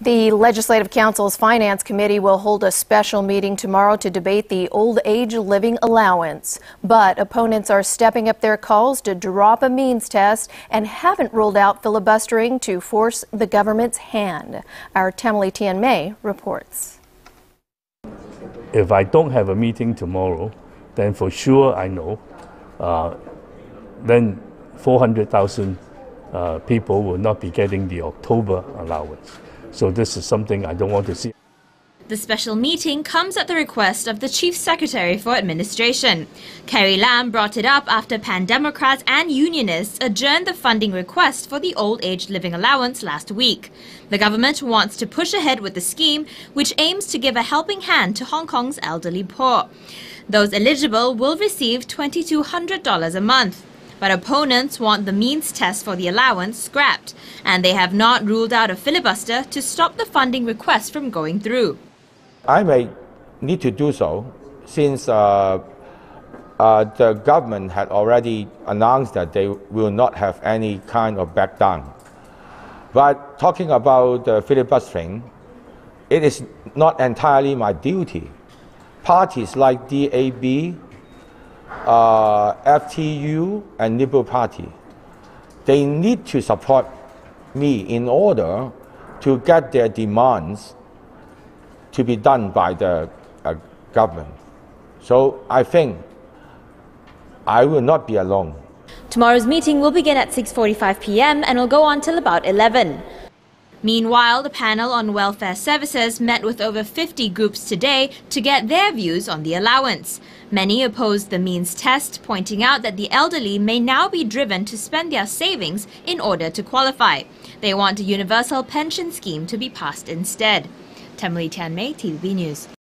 The Legislative Council's Finance Committee will hold a special meeting tomorrow to debate the old age living allowance. But opponents are stepping up their calls to drop a means test and haven't ruled out filibustering to force the government's hand. Our Temily Tianmay reports. If I don't have a meeting tomorrow, then for sure I know, then 400,000 people will not be getting the October allowance. So this is something I don't want to see. The special meeting comes at the request of the Chief Secretary for Administration. Carrie Lam brought it up after Pan-Democrats and Unionists adjourned the funding request for the old age living allowance last week. The government wants to push ahead with the scheme, which aims to give a helping hand to Hong Kong's elderly poor. Those eligible will receive $2,200 a month. But opponents want the means test for the allowance scrapped, and they have not ruled out a filibuster to stop the funding request from going through. I may need to do so since the government had already announced that they will not have any kind of back down. But talking about filibustering, it is not entirely my duty. Parties like DAB, FTU and Liberal Party, they need to support me in order to get their demands to be done by the government. So I think I will not be alone. Tomorrow's meeting will begin at 6:45 p.m. and will go on till about 11. Meanwhile, the panel on welfare services met with over 50 groups today to get their views on the allowance. Many opposed the means test, pointing out that the elderly may now be driven to spend their savings in order to qualify. They want a universal pension scheme to be passed instead. Temily Tianmay, TVB News.